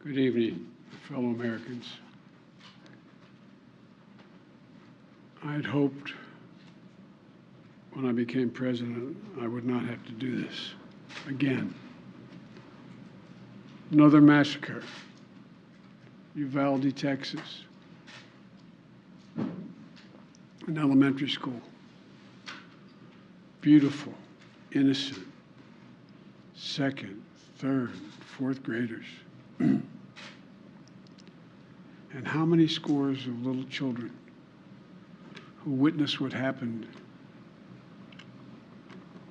Good evening, fellow Americans. I had hoped when I became president I would not have to do this again. Another massacre, Uvalde, Texas, an elementary school. Beautiful, innocent, second, third, fourth graders. And how many scores of little children who witness what happened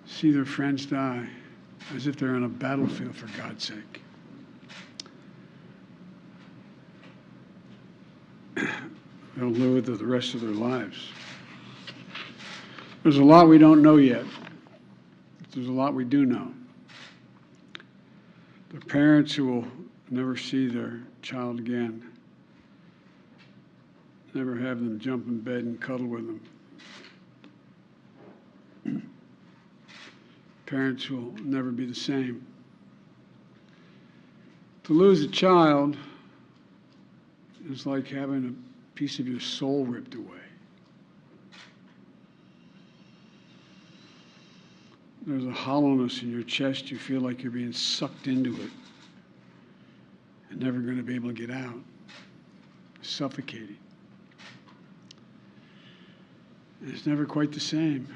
see their friends die as if they're on a battlefield, for God's sake. They'll live with it the rest of their lives. There's a lot we don't know yet. There's a lot we do know. The parents who will never see their child again, never have them jump in bed and cuddle with them. Parents who will never be the same. To lose a child is like having a piece of your soul ripped away. There's a hollowness in your chest. You feel like you're being sucked into it and never going to be able to get out. Suffocating. And it's never quite the same.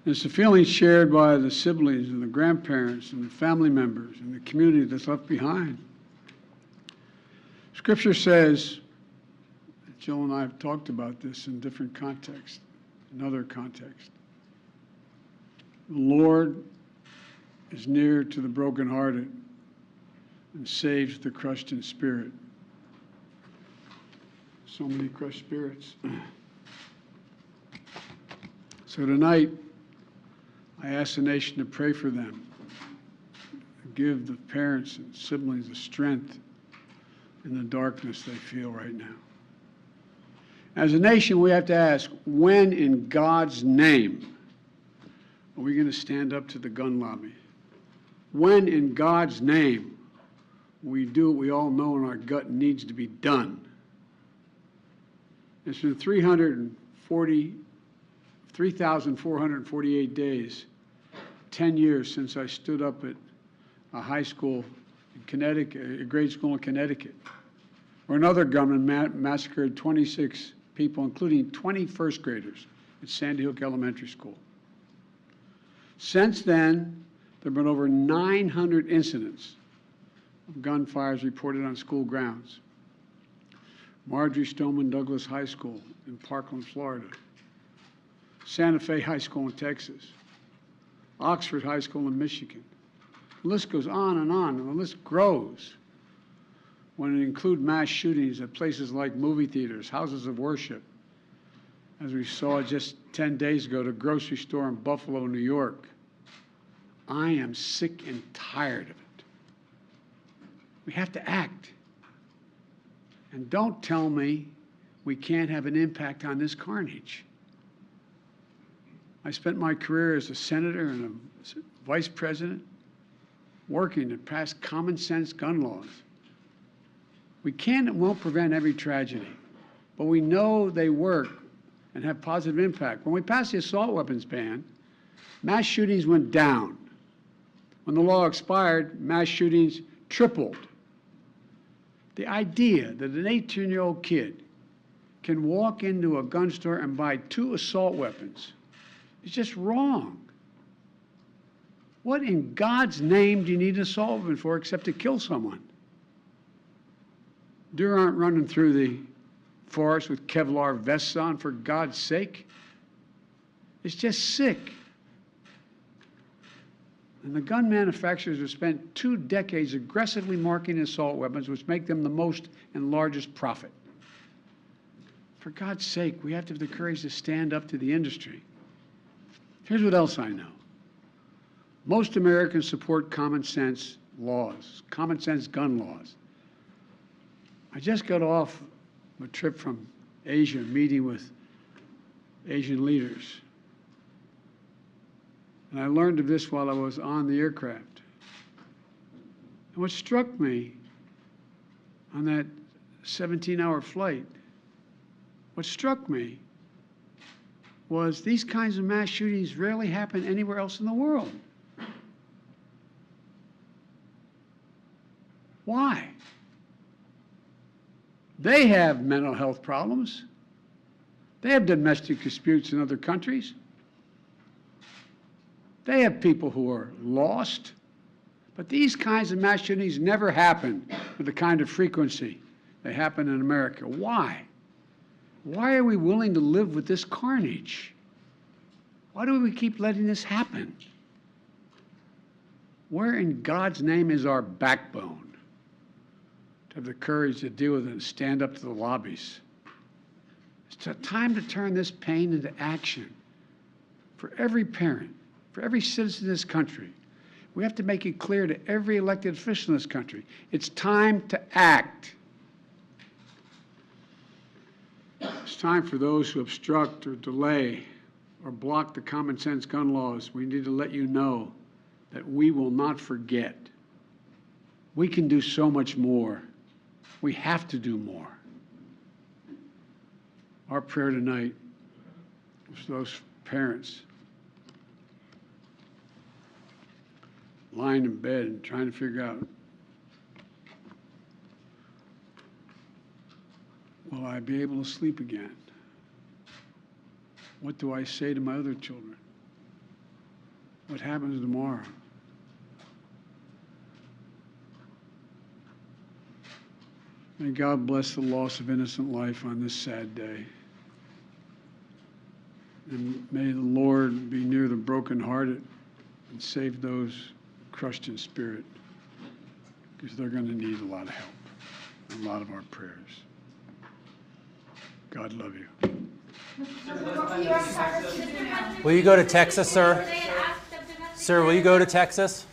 It's a feeling shared by the siblings and the grandparents and the family members and the community that's left behind. Scripture says, Jill and I have talked about this in different contexts, in other contexts. The Lord is near to the brokenhearted and saves the crushed in spirit. So many crushed spirits. So tonight, I ask the nation to pray for them, give the parents and siblings the strength in the darkness they feel right now. As a nation, we have to ask, when in God's name are we going to stand up to the gun lobby? When in God's name we do what we all know in our gut needs to be done? It's been 3,448 days, 10 years since I stood up at a high school in Connecticut, a grade school in Connecticut, where another gunman massacred 26 people, including 20 first graders at Sandy Hook Elementary School. Since then, there have been over 900 incidents of gunfires reported on school grounds. Marjorie Stoneman Douglas High School in Parkland, Florida. Santa Fe High School in Texas. Oxford High School in Michigan. The list goes on, and the list grows when it includes mass shootings at places like movie theaters, houses of worship, as we saw just 10 days ago, at a grocery store in Buffalo, New York. I am sick and tired of it. We have to act. And don't tell me we can't have an impact on this carnage. I spent my career as a senator and a vice president working to pass common sense gun laws. We can and won't prevent every tragedy, but we know they work and have positive impact. When we passed the assault weapons ban, mass shootings went down. When the law expired, mass shootings tripled. The idea that an 18-year-old kid can walk into a gun store and buy 2 assault weapons is just wrong. What in God's name do you need an assault weapon for except to kill someone? Deer aren't running through the forest with Kevlar vests on, for God's sake. It's just sick. And the gun manufacturers have spent 2 decades aggressively marketing assault weapons, which make them the most and largest profit. For God's sake, we have to have the courage to stand up to the industry. Here's what else I know. Most Americans support common sense laws, common sense gun laws. I just got off a trip from Asia, meeting with Asian leaders. And I learned of this while I was on the aircraft. And what struck me on that 17-hour flight, what struck me was these kinds of mass shootings rarely happen anywhere else in the world. Why? They have mental health problems. They have domestic disputes in other countries. They have people who are lost. But these kinds of mass shootings never happen with the kind of frequency they happen in America. Why? Why are we willing to live with this carnage? Why do we keep letting this happen? Where in God's name is our backbone to have the courage to deal with it and stand up to the lobbies? It's time to turn this pain into action for every parent, for every citizen in this country. We have to make it clear to every elected official in this country. It's time to act. It's time for those who obstruct or delay or block the common sense gun laws. We need to let you know that we will not forget. We can do so much more. We have to do more. Our prayer tonight is for those parents lying in bed and trying to figure out, will I be able to sleep again? What do I say to my other children? What happens tomorrow? May God bless the loss of innocent life on this sad day. And may the Lord be near the brokenhearted and save those crushed in spirit, because they're going to need a lot of help, a lot of our prayers. God love you. Will you go to Texas, sir? Sir, will you go to Texas?